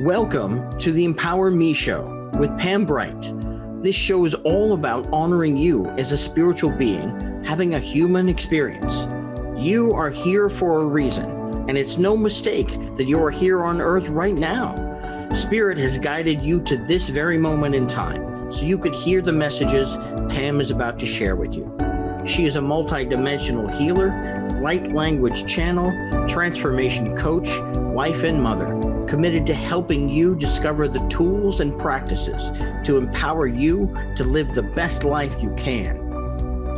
Welcome to the Empower Me Show with Pam Bright. This show is all about honoring you as a spiritual being having a human experience. You are here for a reason, and it's no mistake that you are here on Earth right now. Spirit has guided you to this very moment in time, so you could hear the messages Pam is about to share with you. She is a multidimensional healer, light language channel, transformation coach, wife, and mother, committed to helping you discover the tools and practices to empower you to live the best life you can.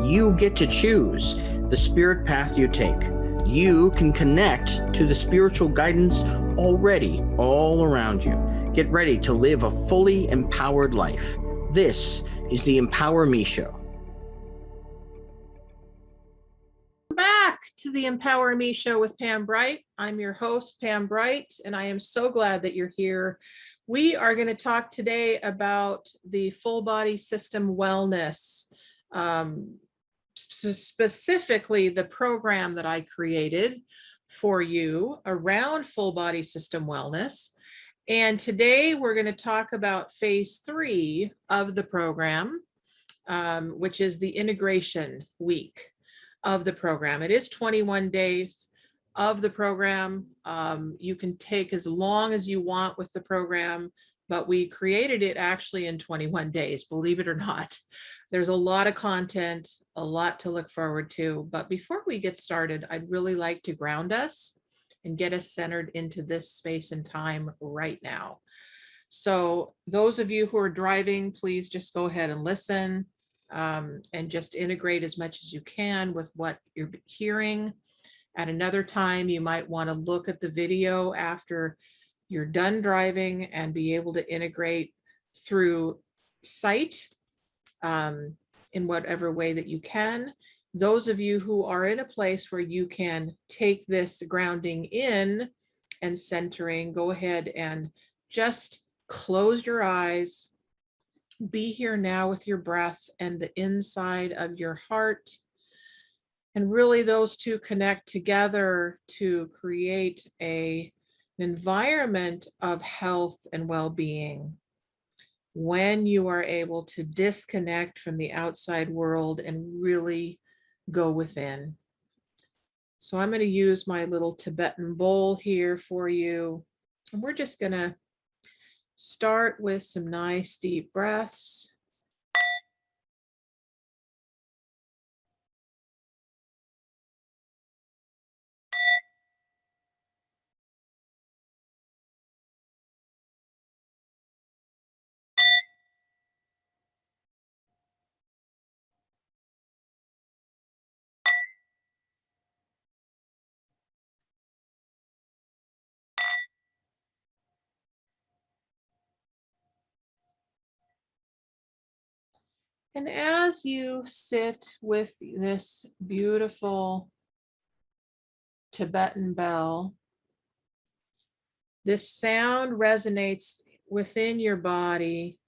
You get to choose the spirit path you take. You can connect to the spiritual guidance already all around you. Get ready to live a fully empowered life. This is the Empower Me Show. Back to the Empower Me Show with Pam Bright. I'm your host, Pam Bright, and I am so glad that you're here. We are going to talk today about the full body system wellness, specifically the program that I created for you around full body system wellness. And today we're going to talk about phase 3 of the program, which is the integration week of the program. It is 21 days of the program. You can take as long as you want with the program, but we created it actually in 21 days, believe it or not. There's a lot of content, a lot to look forward to. But before we get started, I'd really like to ground us and get us centered into this space and time right now. So those of you who are driving, please just go ahead and listen. And just integrate as much as you can with what you're hearing. At another time, you might want to look at the video after you're done driving and be able to integrate through sight in whatever way that you can. Those of you who are in a place where you can take this grounding in and centering, go ahead and just close your eyes. Be here now with your breath and the inside of your heart. And really those two connect together to create an environment of health and well-being when you are able to disconnect from the outside world and really go within. So I'm going to use my little Tibetan bowl here for you. And we're just going to start with some nice deep breaths. And as you sit with this beautiful Tibetan bell, this sound resonates within your body.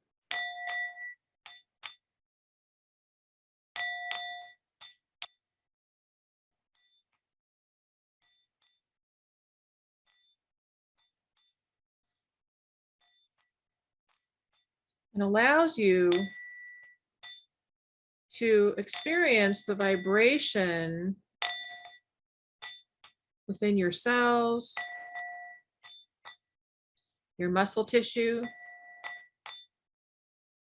And allows you to experience the vibration within your cells, your muscle tissue,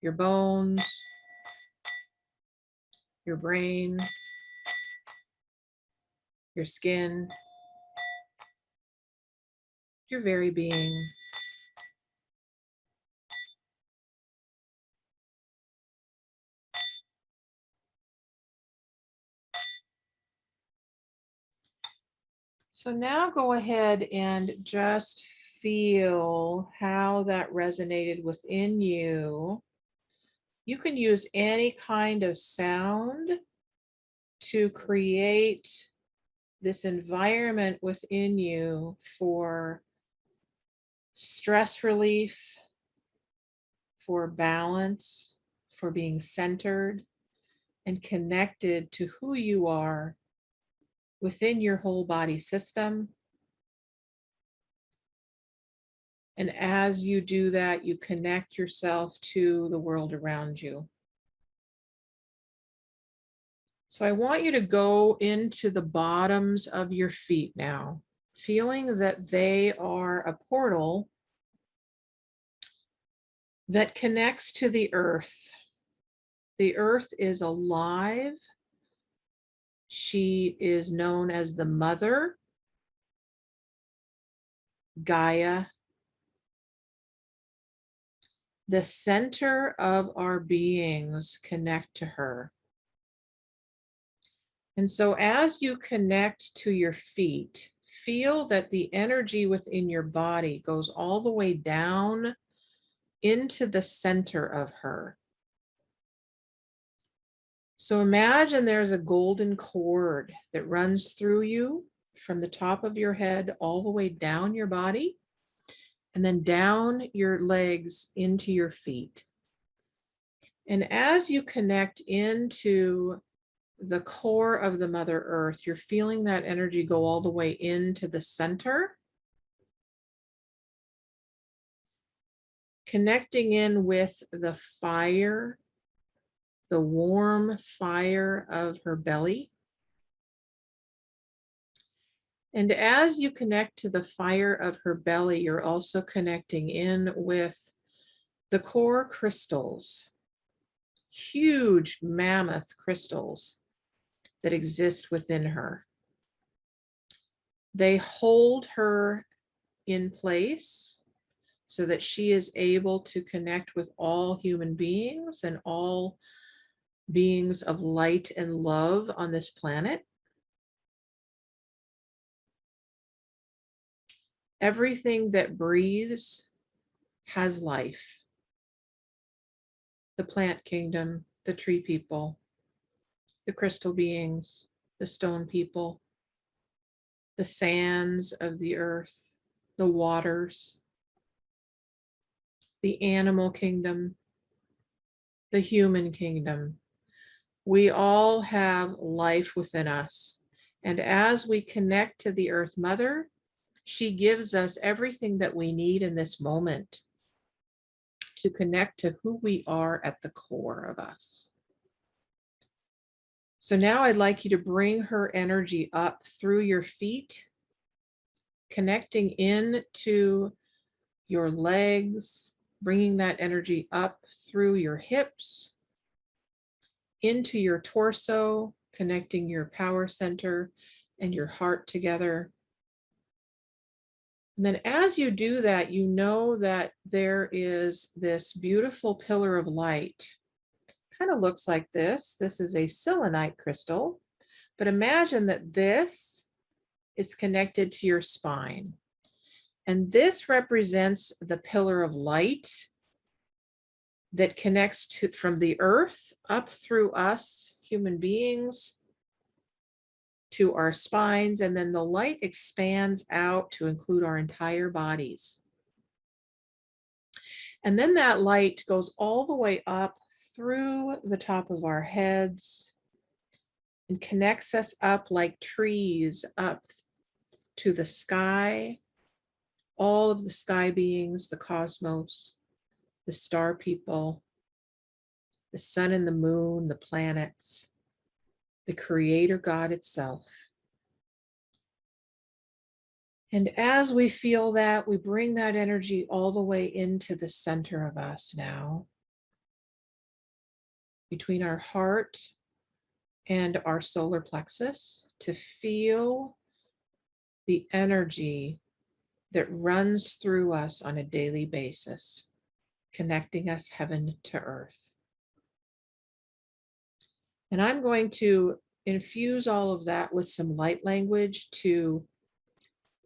your bones, your brain, your skin, your very being. So now go ahead and just feel how that resonated within you. You can use any kind of sound to create this environment within you for stress relief, for balance, for being centered and connected to who you are within your whole body system. And as you do that, you connect yourself to the world around you. So I want you to go into the bottoms of your feet now, feeling that they are a portal that connects to the earth. The earth is alive. She is known as the mother, Gaia. The center of our beings connect to her. And so as you connect to your feet, feel that the energy within your body goes all the way down into the center of her. So imagine there's a golden cord that runs through you from the top of your head all the way down your body, and then down your legs into your feet. And as you connect into the core of the Mother Earth, you're feeling that energy go all the way into the center, connecting in with the fire, the warm fire of her belly. And as you connect to the fire of her belly, you're also connecting in with the core crystals, huge mammoth crystals that exist within her. They hold her in place so that she is able to connect with all human beings and all beings of light and love on this planet. Everything that breathes has life. The plant kingdom, the tree people, the crystal beings, the stone people, the sands of the earth, the waters, the animal kingdom, the human kingdom. We all have life within us. And as we connect to the Earth Mother, she gives us everything that we need in this moment to connect to who we are at the core of us. So now I'd like you to bring her energy up through your feet, connecting into your legs, bringing that energy up through your hips, into your torso, connecting your power center and your heart together. And then as you do that, you know that there is this beautiful pillar of light. Kind of looks like this. This is a selenite crystal, but imagine that this is connected to your spine. And this represents the pillar of light that connects to from the earth up through us human beings to our spines, and then the light expands out to include our entire bodies. And then that light goes all the way up through the top of our heads and connects us up like trees up to the sky, all of the sky beings, the cosmos, the star people, the sun and the moon, the planets, the Creator God itself. And as we feel that, we bring that energy all the way into the center of us now, between our heart and our solar plexus, to feel the energy that runs through us on a daily basis, connecting us heaven to earth. And I'm going to infuse all of that with some light language to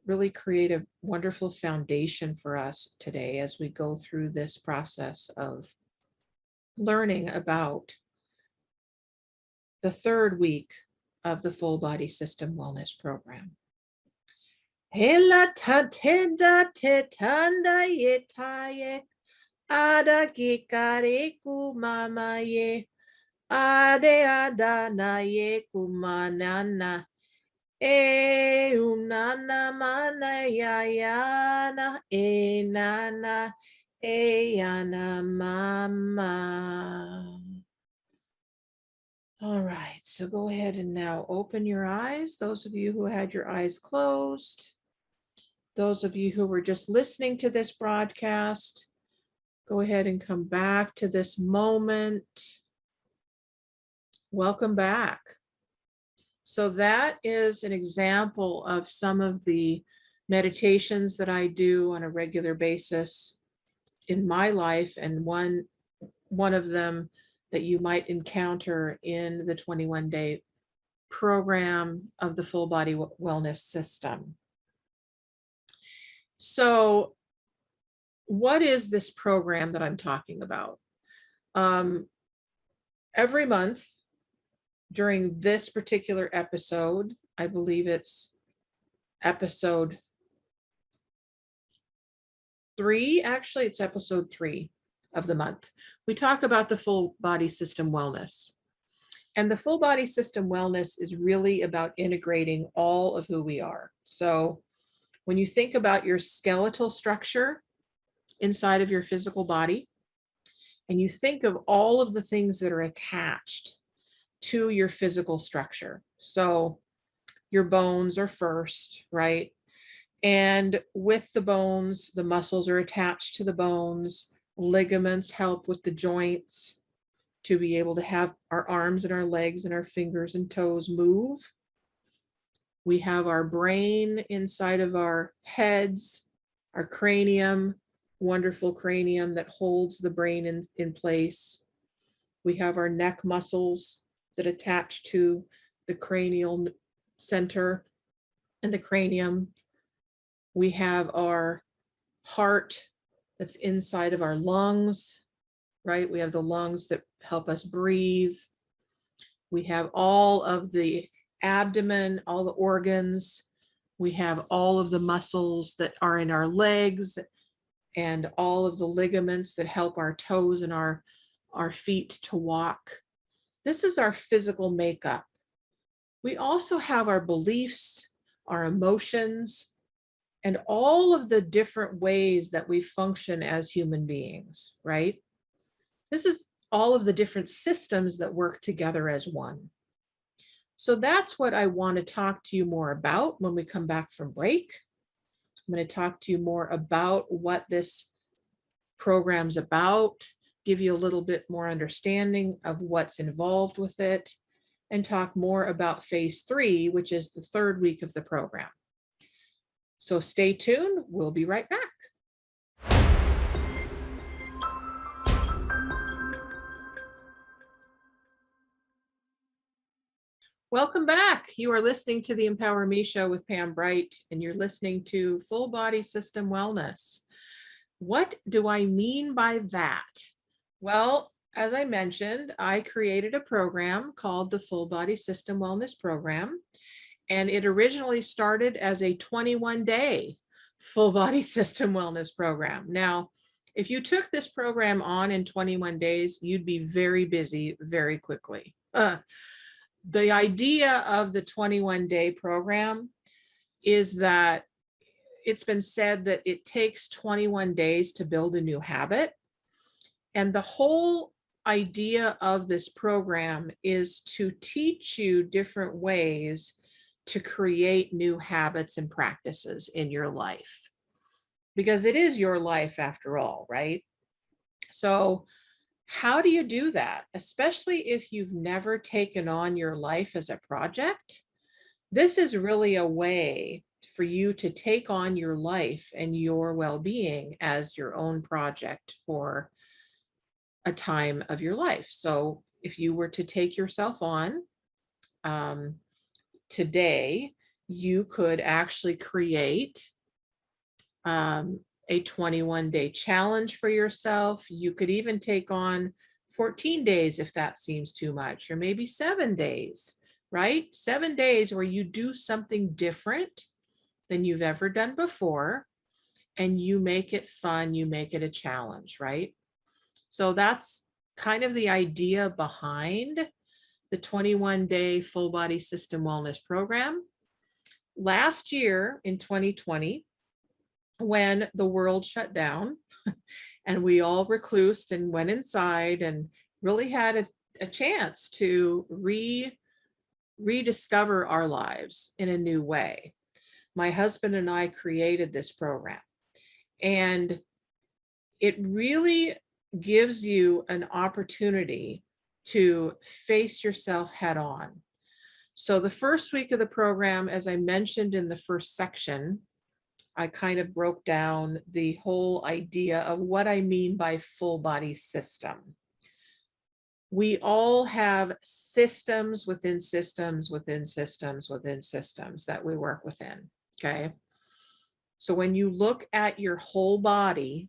really create a wonderful foundation for us today as we go through this process of learning about the third week of the Full Body System Wellness Program. Hela tatenda tetanda yetaye Ada kikare kumama ye. Ade adana ye kumanana. E unana mana yayana. E nana. E yana mama. All right, so go ahead and now open your eyes. Those of you who had your eyes closed, those of you who were just listening to this broadcast, go ahead and come back to this moment. Welcome back. So that is an example of some of the meditations that I do on a regular basis in my life, and one of them that you might encounter in the 21-day program of the full body wellness system. So what is this program that I'm talking about? Every month during this particular episode, I believe it's episode 3, actually it's episode 3 of the month, we talk about the full body system wellness. And the full body system wellness is really about integrating all of who we are. So when you think about your skeletal structure inside of your physical body, and you think of all of the things that are attached to your physical structure. So your bones are first, right? And with the bones, the muscles are attached to the bones. Ligaments help with the joints to be able to have our arms and our legs and our fingers and toes move. We have our brain inside of our heads, our cranium, wonderful cranium that holds the brain in place. We have our neck muscles that attach to the cranial center and the cranium. We have our heart that's inside of our lungs, right? We have the lungs that help us breathe. We have all of the abdomen, all the organs. We have all of the muscles that are in our legs and all of the ligaments that help our toes and our feet to walk. This is our physical makeup. We also have our beliefs, our emotions, and all of the different ways that we function as human beings, right? This is all of the different systems that work together as one. So that's what I want to talk to you more about when we come back from break. I'm going to talk to you more about what this program's about, give you a little bit more understanding of what's involved with it, and talk more about phase 3, which is the 3rd week of the program. So stay tuned. We'll be right back. Welcome back. You are listening to the Empower Me Show with Pam Bright, and you're listening to Full Body System Wellness. What do I mean by that? Well, as I mentioned, I created a program called the Full Body System Wellness Program, and it originally started as a 21-day full body system wellness program. Now, if you took this program on in 21 days, you'd be very busy very quickly. The idea of the 21-day program is that it's been said that it takes 21 days to build a new habit. And the whole idea of this program is to teach you different ways to create new habits and practices in your life, because it is your life after all, right? So how do you do that? Especially if you've never taken on your life as a project. This is really a way for you to take on your life and your well-being as your own project for a time of your life. So if you were to take yourself on today, you could actually create a 21-day challenge for yourself. You could even take on 14 days if that seems too much, or maybe 7 days, right? 7 days where you do something different than you've ever done before. and you make it fun, you make it a challenge, right? So that's kind of the idea behind the 21-day full body system wellness program. Last year in 2020, when the world shut down and we all reclused and went inside and really had a chance to rediscover our lives in a new way, my husband and I created this program. And it really gives you an opportunity to face yourself head on. So the first week of the program, as I mentioned in the first section, I kind of broke down the whole idea of what I mean by full body system. We all have systems within systems within systems within systems that we work within, okay? So when you look at your whole body,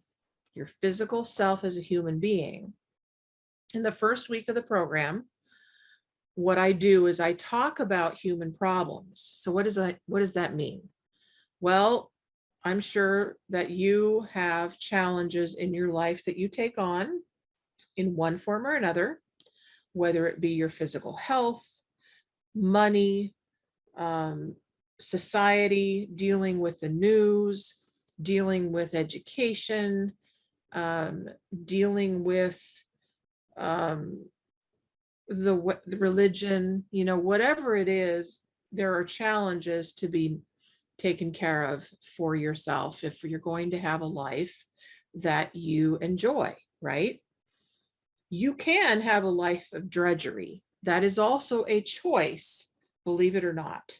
your physical self as a human being, in the first week of the program, what I do is I talk about human problems. So what does that mean? Well, I'm sure that you have challenges in your life that you take on in one form or another, whether it be your physical health, money, society, dealing with the news, dealing with education, dealing with the religion, whatever it is, there are challenges to be taken care of for yourself if you're going to have a life that you enjoy, right? You can have a life of drudgery. That is also a choice, believe it or not.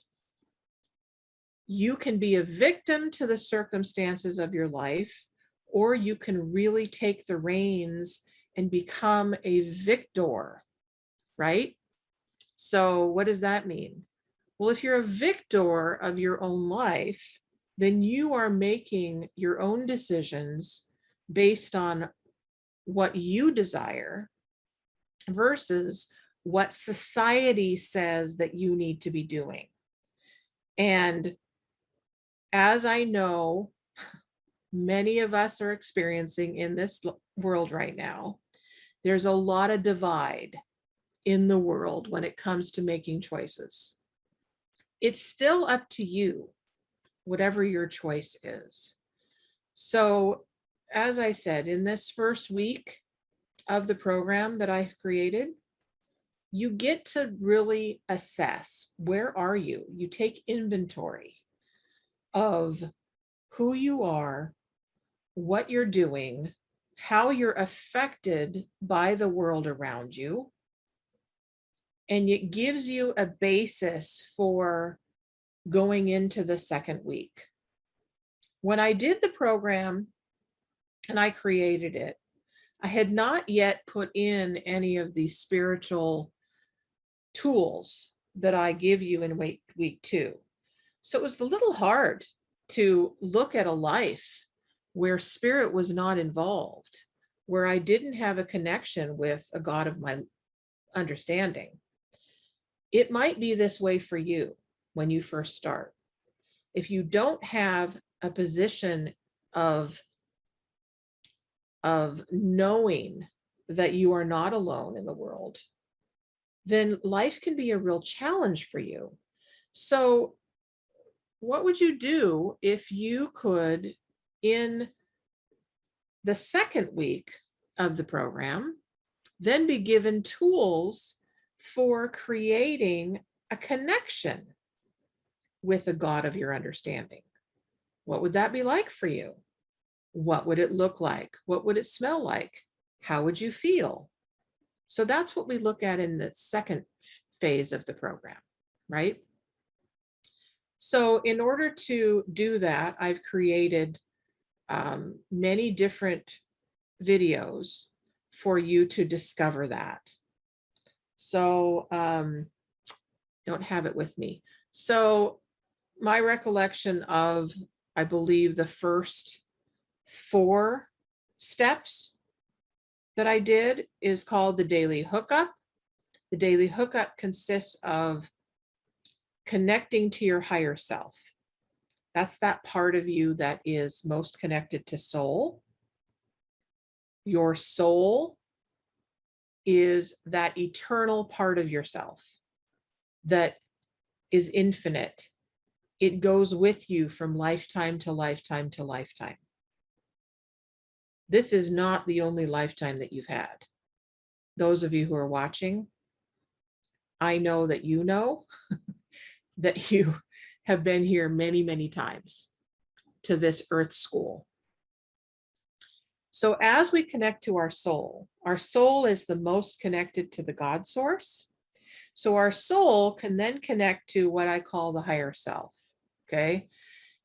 You can be a victim to the circumstances of your life, or you can really take the reins and become a victor, right? So what does that mean? Well, if you're a victor of your own life, then you are making your own decisions based on what you desire versus what society says that you need to be doing. And as I know, many of us are experiencing in this world right now, there's a lot of divide in the world when it comes to making choices. It's still up to you, whatever your choice is. So, as I said, in this first week of the program that I've created, you get to really assess, where are you? You take inventory of who you are, what you're doing, how you're affected by the world around you, and it gives you a basis for going into the second week. When I did the program and I created it, I had not yet put in any of the spiritual tools that I give you in week 2. So it was a little hard to look at a life where spirit was not involved, where I didn't have a connection with a God of my understanding. It might be this way for you when you first start. If you don't have a position of knowing that you are not alone in the world, then life can be a real challenge for you. So what would you do if you could, in the second week of the program, then be given tools for creating a connection with the God of your understanding? What would that be like for you? What would it look like? What would it smell like? How would you feel? So that's what we look at in the second phase of the program, right? So in order to do that, I've created many different videos for you to discover that. So don't have it with me. So my recollection of, I believe, the first 4 steps that I did is called the daily hookup. The daily hookup consists of connecting to your higher self. That's that part of you that is most connected to soul. Your soul is that eternal part of yourself that is infinite. It goes with you from lifetime to lifetime to lifetime. This is not the only lifetime that you've had. Those of you who are watching, I know that you know that you have been here many, many times to this earth school. So as we connect to our soul is the most connected to the God source. So our soul can then connect to what I call the higher self. Okay.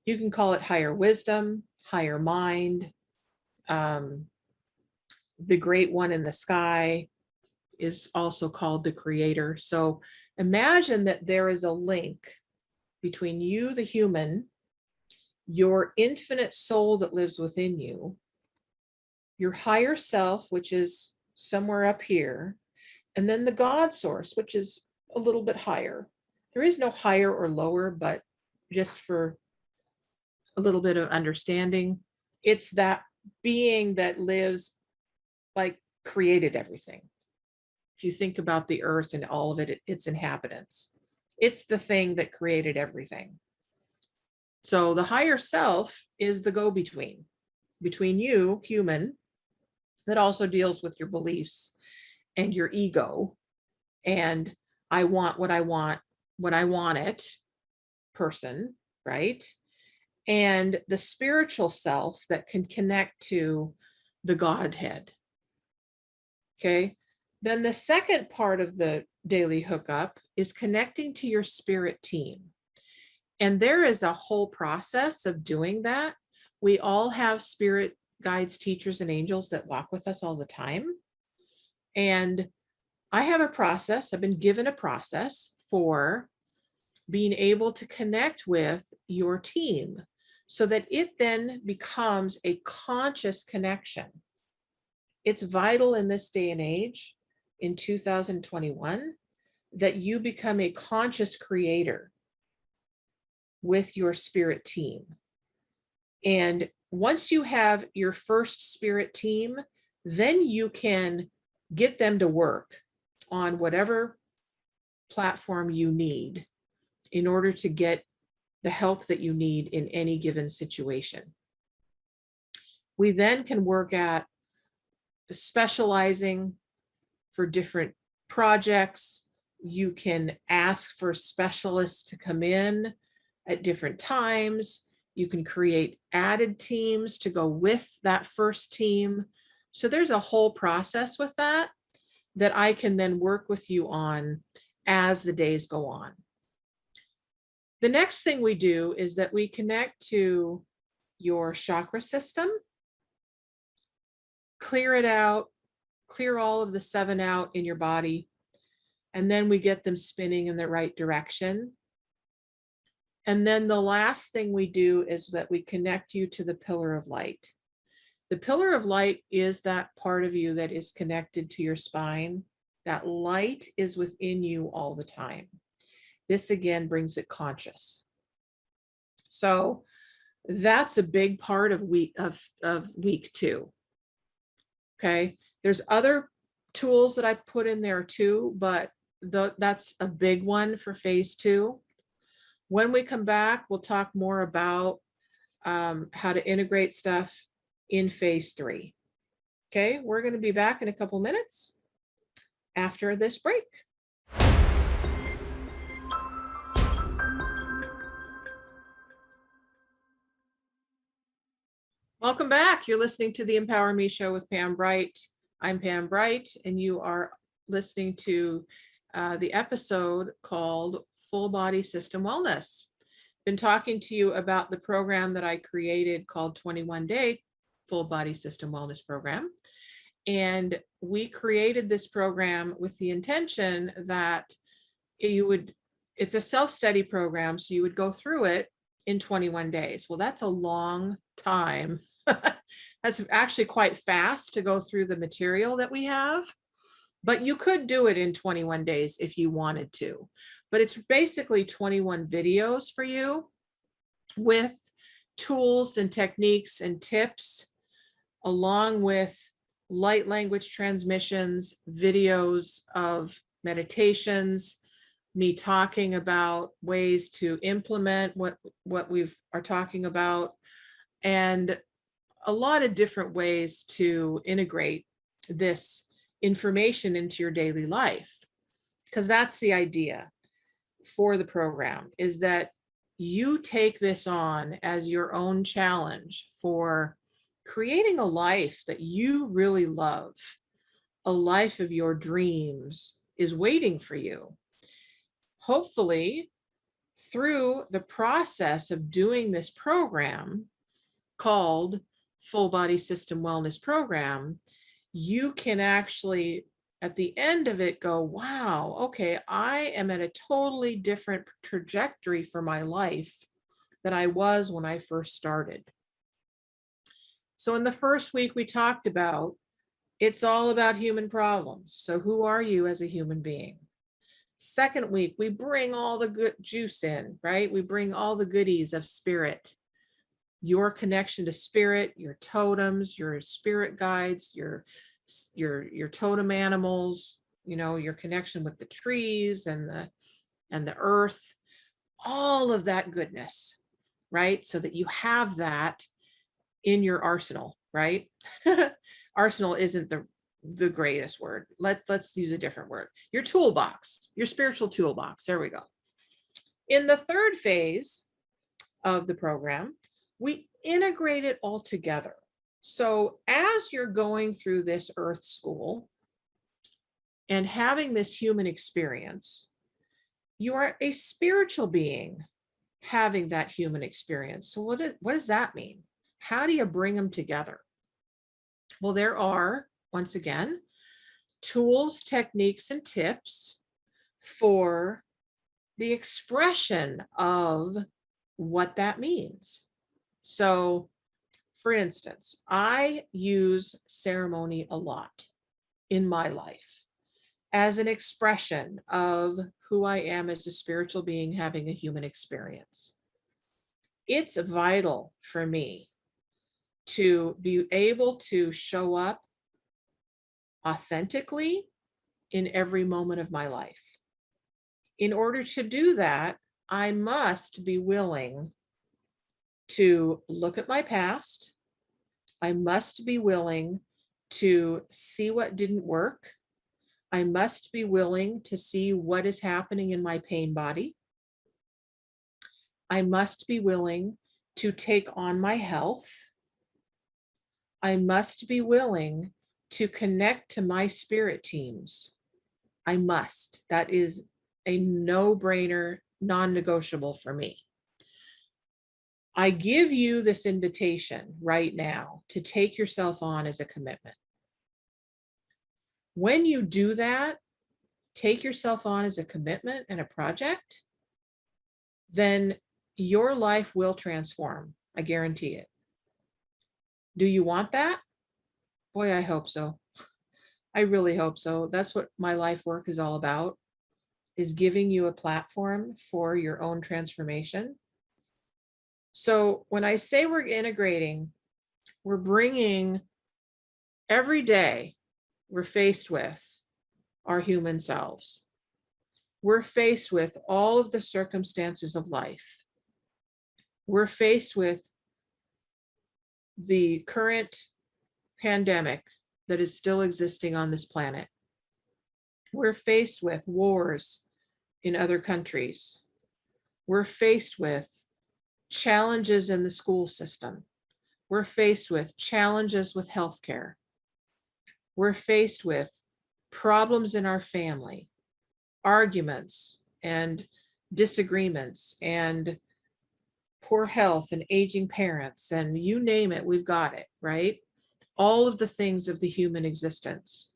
You can call it higher wisdom, higher mind. The great one in the sky is also called the creator. So imagine that there is a link between you, the human, your infinite soul that lives within you, your higher self, which is somewhere up here, and then the God source, which is a little bit higher. There is no higher or lower, but just for a little bit of understanding, it's that being that lives, like, created everything. If you think about the earth and all of it, its inhabitants, it's the thing that created everything. So the higher self is the go-between between you, human, that also deals with your beliefs and your ego and I want what I want when I want it person, right? And the spiritual self that can connect to the Godhead. Okay. Then the second part of the daily hookup is connecting to your spirit team. And there is a whole process of doing that. We all have spirit guides, teachers, and angels that walk with us all the time. And I have a process, I've been given a process for being able to connect with your team so that it then becomes a conscious connection. It's vital in this day and age, in 2021, that you become a conscious creator with your spirit team. And once you have your first spirit team, then you can get them to work on whatever platform you need in order to get the help that you need in any given situation. We then can work at specializing for different projects. You can ask for specialists to come in at different times. You can create added teams to go with that first team. So there's a whole process with that I can then work with you on as the days go on. The next thing we do is that we connect to your chakra system, clear it out, clear all of the 7 out in your body, and then we get them spinning in the right direction. And then the last thing we do is that we connect you to the pillar of light. The pillar of light is that part of you that is connected to your spine. That light is within you all the time. This again brings it conscious. So that's a big part of week 2. Okay, there's other tools that I put in there too, but that's a big one for phase 2. When we come back, we'll talk more about how to integrate stuff in phase 3. Okay, we're going to be back in a couple minutes after this break. Welcome back. You're listening to the Empower Me Show with Pam Bright. I'm Pam Bright, and you are listening to the episode called Full Body System Wellness. Been talking to you about the program that I created called 21 Day Full Body System Wellness Program. And we created this program with the intention that it's a self-study program, so you would go through it in 21 days. Well, that's a long time. That's actually quite fast to go through the material that we have, but you could do it in 21 days if you wanted to. But it's basically 21 videos for you with tools and techniques and tips, along with light language transmissions, videos of meditations, me talking about ways to implement what we are talking about, and a lot of different ways to integrate this information into your daily life. Because that's the idea for the program, is that you take this on as your own challenge for creating a life that you really love. A life of your dreams is waiting for you. Hopefully, through the process of doing this program called Full Body System Wellness Program, you can actually, at the end of it, go, wow, okay, I am at a totally different trajectory for my life than I was when I first started. So in the first week, we talked about it's all about human problems. So who are you as a human being? Second week, we bring all the good juice in, right? We bring all the goodies of spirit, your connection to spirit, your totems, your spirit guides, your totem animals, your connection with the trees and the earth, all of that goodness, right? So that you have that in your arsenal, right? Arsenal isn't the greatest word. Let's use a different word. Your toolbox, your spiritual toolbox. There we go. In the third phase of the program, we integrate it all together. So as you're going through this earth school and having this human experience, you are a spiritual being having that human experience. So what does that mean? How do you bring them together? Well, there are, once again, tools, techniques, and tips for the expression of what that means. So, for instance, I use ceremony a lot in my life as an expression of who I am as a spiritual being having a human experience. It's vital for me to be able to show up authentically in every moment of my life. In order to do that, I must be willing to look at my past. I must be willing to see what didn't work. I must be willing to see what is happening in my pain body. I must be willing to take on my health. I must be willing to connect to my spirit teams. I must. That is a no-brainer, non-negotiable for me. I give you this invitation right now to take yourself on as a commitment. When you do that, take yourself on as a commitment and a project, then your life will transform. I guarantee it. Do you want that? Boy, I hope so. I really hope so. That's what my life work is all about, is giving you a platform for your own transformation. So when I say we're integrating, we're bringing every day we're faced with our human selves. We're faced with all of the circumstances of life. We're faced with the current pandemic that is still existing on this planet. We're faced with wars in other countries. We're faced with challenges in the school system. We're faced with challenges with healthcare. We're faced with problems in our family, arguments and disagreements and poor health and aging parents, and you name it, we've got it, right? All of the things of the human existence.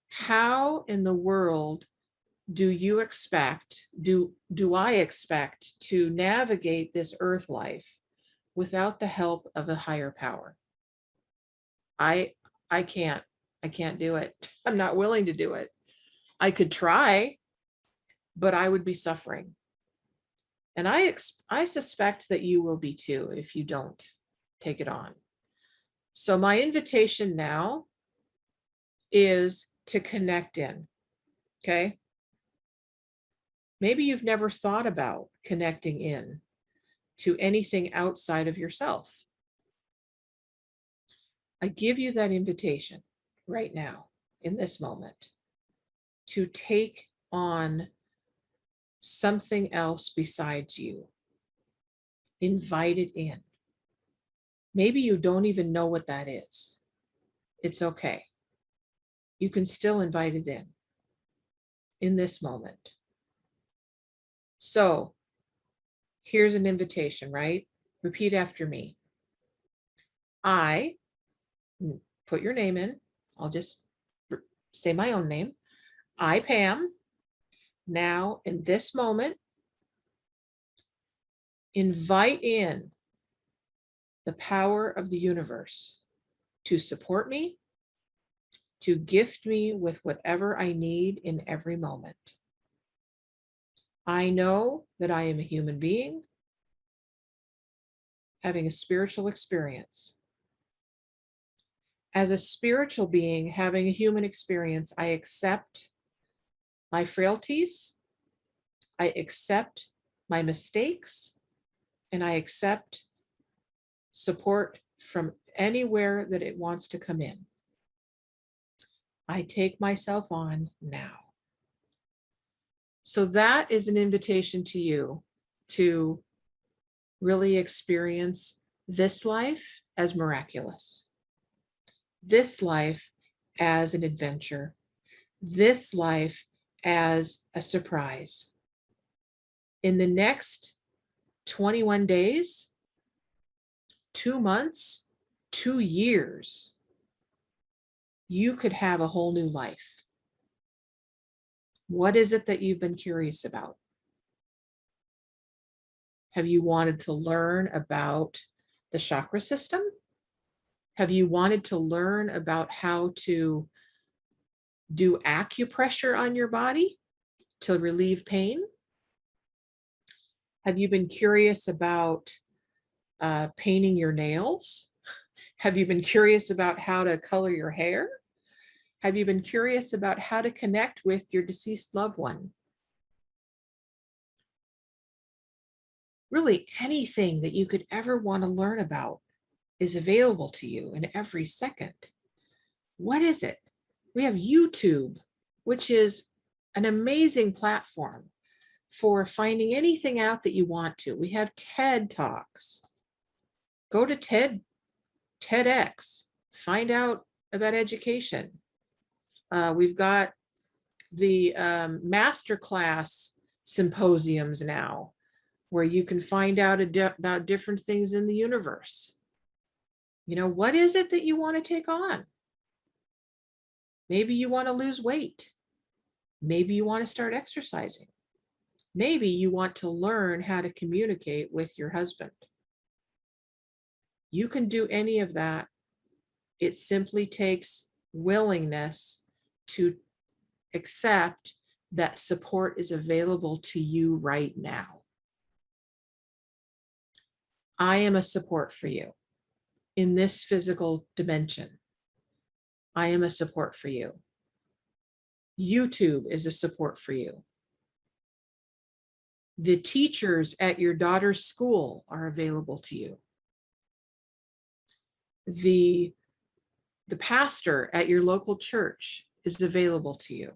How in the world do you expect, do I expect to navigate this earth life without the help of a higher power? I can't do it. I'm not willing to do it. I could try, but I would be suffering. And I suspect that you will be too if you don't take it on. So my invitation now is to connect in, okay? Maybe you've never thought about connecting in to anything outside of yourself. I give you that invitation right now, in this moment, to take on something else besides you. Invite it in. Maybe you don't even know what that is. It's okay. You can still invite it in this moment. So here's an invitation, right? Repeat after me. I, put your name in. I'll just say my own name. I, Pam, now in this moment, invite in the power of the universe to support me, to gift me with whatever I need in every moment. I know that I am a human being having a spiritual experience. As a spiritual being having a human experience, I accept my frailties, I accept my mistakes, and I accept support from anywhere that it wants to come in. I take myself on now. So that is an invitation to you to really experience this life as miraculous, this life as an adventure, this life as a surprise. In the next 21 days, 2 months, 2 years, you could have a whole new life. What is it that you've been curious about? Have you wanted to learn about the chakra system? Have you wanted to learn about how to do acupressure on your body to relieve pain? Have you been curious about painting your nails? Have you been curious about how to color your hair? Have you been curious about how to connect with your deceased loved one? Really, anything that you could ever want to learn about is available to you in every second. What is it? We have YouTube, which is an amazing platform for finding anything out that you want to. We have TED Talks. Go to TEDx, find out about education. We've got the masterclass symposiums now, where you can find out about different things in the universe. You know, what is it that you want to take on? Maybe you want to lose weight. Maybe you want to start exercising. Maybe you want to learn how to communicate with your husband. You can do any of that. It simply takes willingness to accept that support is available to you right now. I am a support for you in this physical dimension. I am a support for you. YouTube is a support for you. The teachers at your daughter's school are available to you. The pastor at your local church is available to you.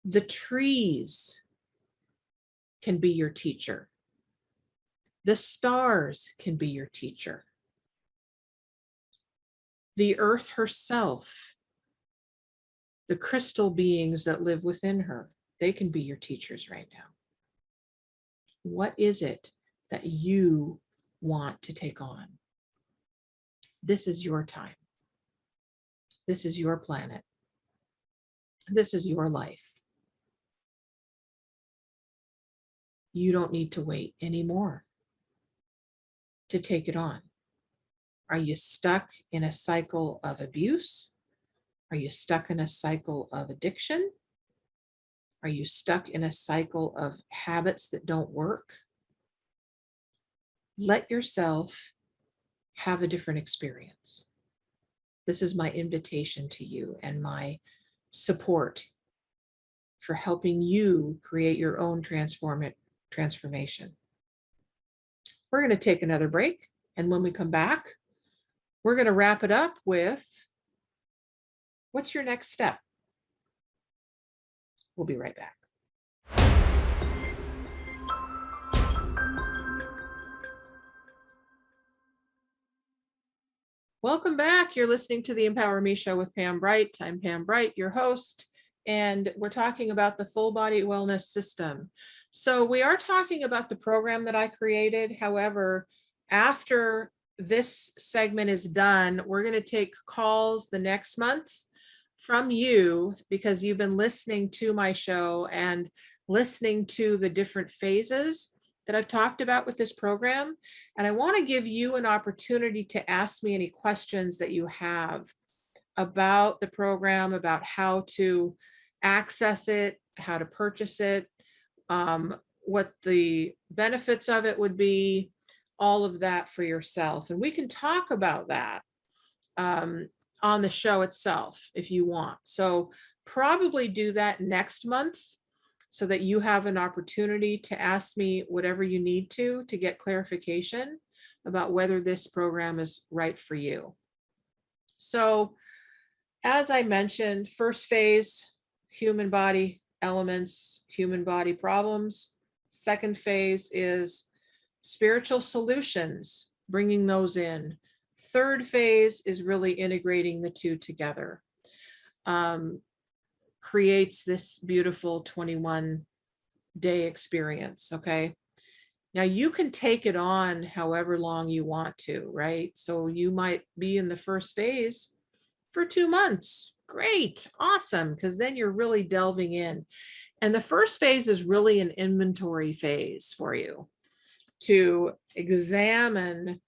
The trees can be your teacher. The stars can be your teacher. The earth herself, the crystal beings that live within her, they can be your teachers right now. What is it that you want to take on? This is your time. This is your planet. This is your life. You don't need to wait anymore to take it on. Are you stuck in a cycle of abuse? Are you stuck in a cycle of addiction? Are you stuck in a cycle of habits that don't work? Let yourself have a different experience. This is my invitation to you and my support for helping you create your own transformation. We're going to take another break. And when we come back, we're going to wrap it up with what's your next step? We'll be right back. Welcome back. You're listening to the Empower Me Show with Pam Bright. I'm Pam Bright, your host, and we're talking about the full body wellness system. So we are talking about the program that I created. However, after this segment is done, we're going to take calls the next month from you because you've been listening to my show and listening to the different phases that I've talked about with this program. And I want to give you an opportunity to ask me any questions that you have about the program, about how to access it, how to purchase it, what the benefits of it would be, all of that for yourself. And we can talk about that on the show itself if you want. So probably do that next month, so that you have an opportunity to ask me whatever you need to get clarification about whether this program is right for you. So as I mentioned, first phase, human body elements, human body problems. Second phase is spiritual solutions, bringing those in. Third phase is really integrating the two together. Creates this beautiful 21-day experience. Okay. Now you can take it on however long you want to, right? So you might be in the first phase for 2 months. Great. Awesome. Because then you're really delving in. And the first phase is really an inventory phase for you to examine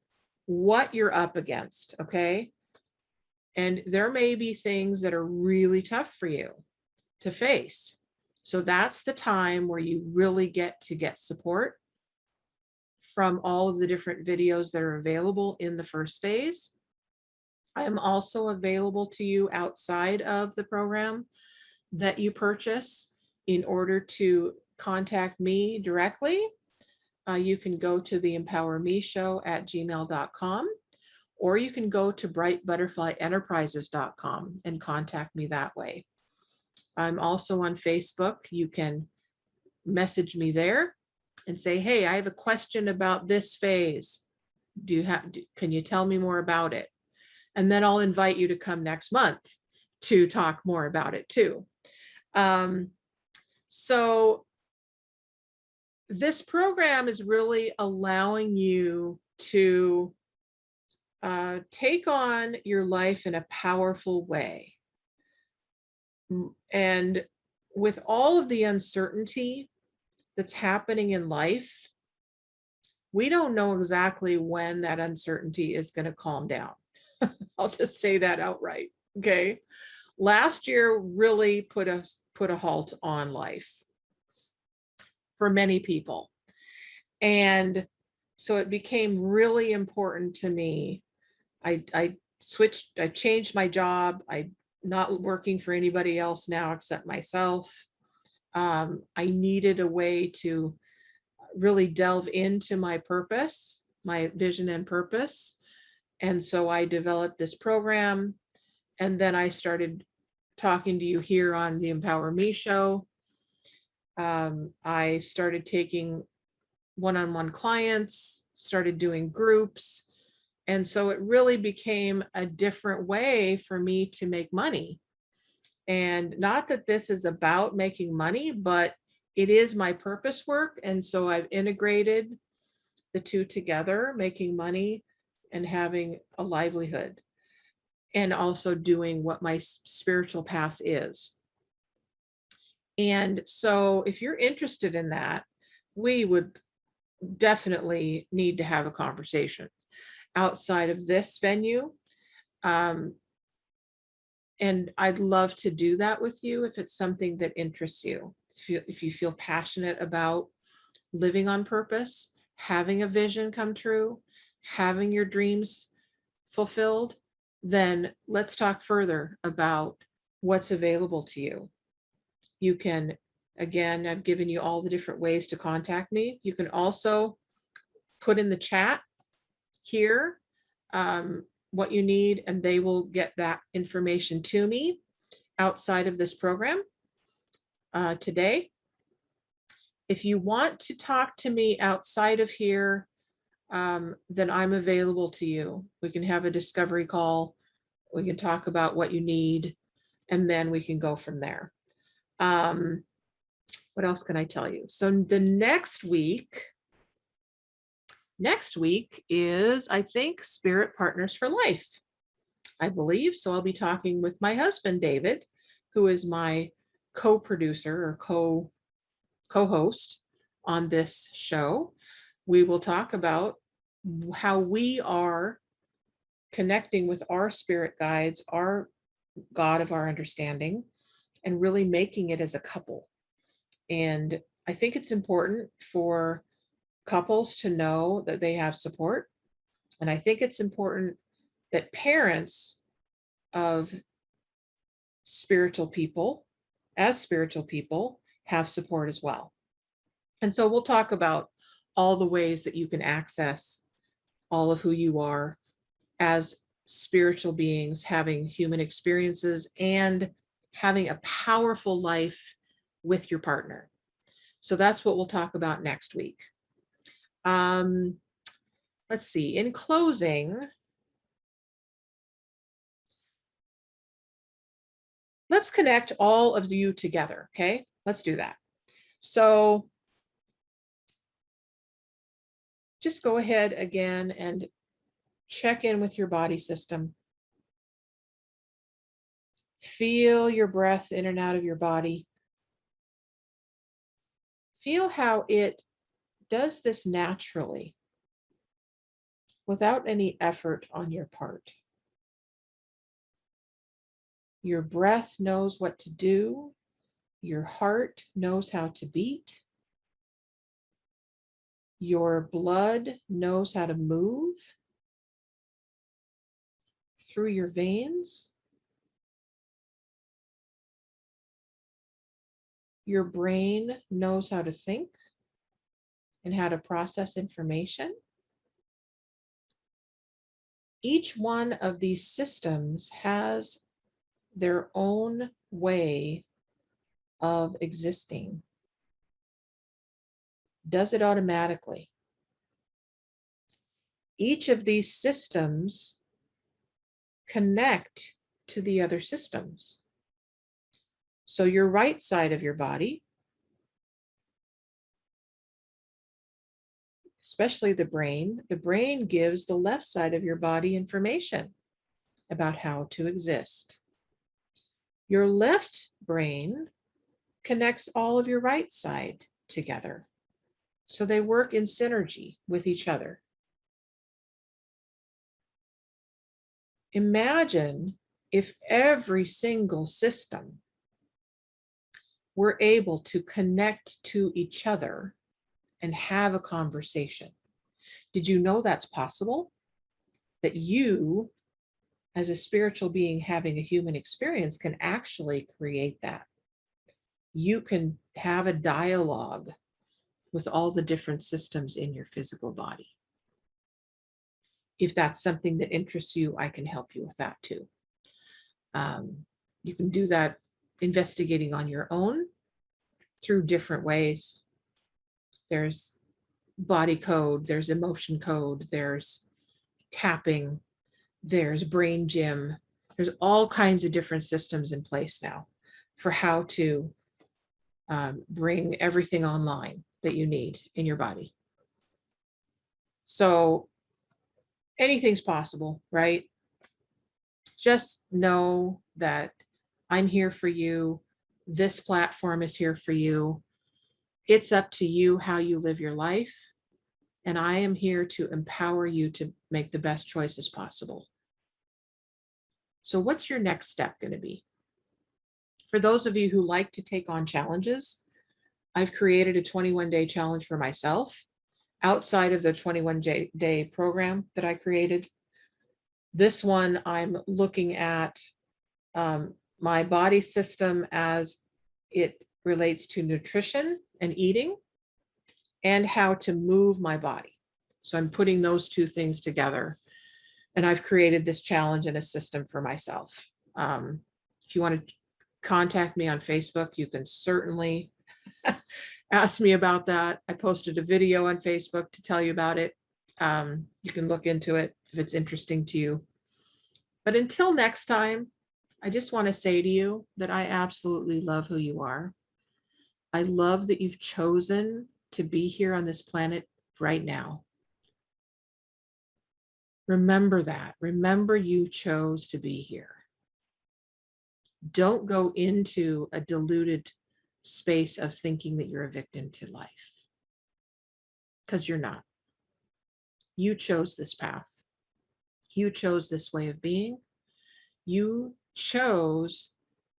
what you're up against. Okay. And there may be things that are really tough for you to face. So that's the time where you really get to get support from all of the different videos that are available in the first phase. I am also available to you outside of the program that you purchase. In order to contact me directly, you can go to the empowermeshow@gmail.com, or you can go to brightbutterflyenterprises.com and contact me that way. I'm also on Facebook. You can message me there and say, hey, I have a question about this phase. Can you tell me more about it? And then I'll invite you to come next month to talk more about it too. So this program is really allowing you to take on your life in a powerful way. And with all of the uncertainty that's happening in life, we don't know exactly when that uncertainty is going to calm down. I'll just say that outright. Okay. Last year really put a halt on life for many people. And so it became really important to me. I changed my job. I'm not working for anybody else now except myself. I needed a way to really delve into my purpose, my vision and purpose. And so I developed this program, and then I started talking to you here on the Empower Me Show. I started taking one-on-one clients, started doing groups. And so it really became a different way for me to make money. And not that this is about making money, but it is my purpose work. And so I've integrated the two together, making money and having a livelihood, and also doing what my spiritual path is. And so if you're interested in that, we would definitely need to have a conversation outside of this venue. And I'd love to do that with you if it's something that interests you. if you feel passionate about living on purpose, having a vision come true, having your dreams fulfilled, then let's talk further about what's available to you. You can, again, I've given you all the different ways to contact me. You can also put in the chat here what you need, and they will get that information to me outside of this program today. If you want to talk to me outside of here, then I'm available to you. We can have a discovery call. We can talk about what you need, and then we can go from there. What else can I tell you? So the next week is, I think, Spirit Partners for Life, I believe. So I'll be talking with my husband, David, who is my co-producer or co-host on this show. We will talk about how we are connecting with our spirit guides, our God of our understanding, and really making it as a couple. And I think it's important for couples to know that they have support. And I think it's important that parents of spiritual people, as spiritual people, have support as well. And so we'll talk about all the ways that you can access all of who you are as spiritual beings, having human experiences and having a powerful life with your partner. So that's what we'll talk about next week. Let's see, in closing, let's connect all of you together, okay? Let's do that. So just go ahead again and check in with your body system. Feel your breath in and out of your body. Feel how it does this naturally, without any effort on your part. Your breath knows what to do. Your heart knows how to beat. Your blood knows how to move through your veins. Your brain knows how to think and how to process information. Each one of these systems has their own way of existing. Does it automatically. Each of these systems connect to the other systems. So your right side of your body, especially the brain gives the left side of your body information about how to exist. Your left brain connects all of your right side together. So they work in synergy with each other. Imagine if every single system were able to connect to each other and have a conversation. Did you know that's possible? That you, as a spiritual being having a human experience, can actually create that. You can have a dialogue with all the different systems in your physical body. If that's something that interests you, I can help you with that too. You can do that investigating on your own through different ways. There's body code, there's emotion code, there's tapping, there's brain gym. There's all kinds of different systems in place now for how to bring everything online that you need in your body. So anything's possible, right? Just know that I'm here for you. This platform is here for you. It's up to you how you live your life. And I am here to empower you to make the best choices possible. So what's your next step going to be? For those of you who like to take on challenges, I've created a 21-day challenge for myself outside of the 21-day program that I created. This one, I'm looking at my body system as it relates to nutrition and eating and how to move my body. So I'm putting those two things together. And I've created this challenge and a system for myself. If you want to contact me on Facebook, you can certainly ask me about that. I posted a video on Facebook to tell you about it. You can look into it if it's interesting to you. But until next time, I just want to say to you that I absolutely love who you are. I love that you've chosen to be here on this planet right now. Remember that. Remember you chose to be here. Don't go into a diluted space of thinking that you're a victim to life, because you're not. You chose this path. You chose this way of being. You chose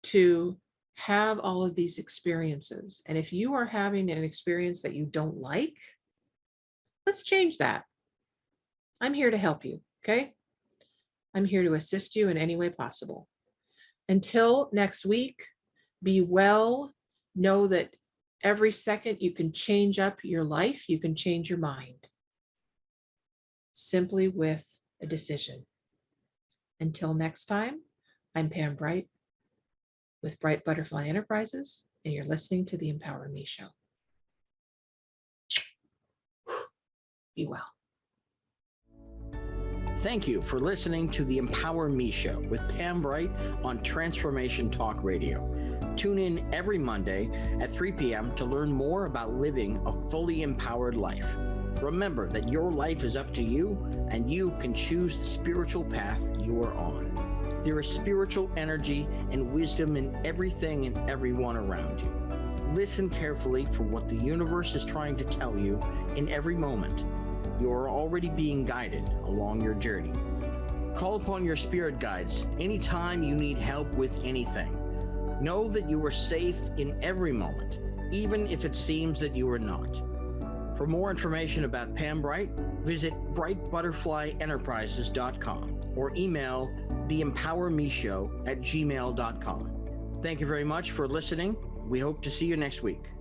to have all of these experiences. And if you are having an experience that you don't like, let's change that. I'm here to help you, okay? I'm here to assist you in any way possible. Until next week, be well. Know that every second you can change up your life, you can change your mind. Simply with a decision. Until next time, I'm Pam Bright with Bright Butterfly Enterprises, and you're listening to the Empower Me Show. Be well. Thank you for listening to the Empower Me Show with Pam Bright on Transformation Talk Radio. Tune in every Monday at 3 p.m. to learn more about living a fully empowered life. Remember that your life is up to you, and you can choose the spiritual path you are on. There is spiritual energy and wisdom in everything and everyone around you. Listen carefully for what the universe is trying to tell you in every moment. You are already being guided along your journey. Call upon your spirit guides anytime you need help with anything. Know that you are safe in every moment, even if it seems that you are not. For more information about Pam Bright, visit brightbutterflyenterprises.com or email theempowermeshow@gmail.com. Thank you very much for listening. We hope to see you next week.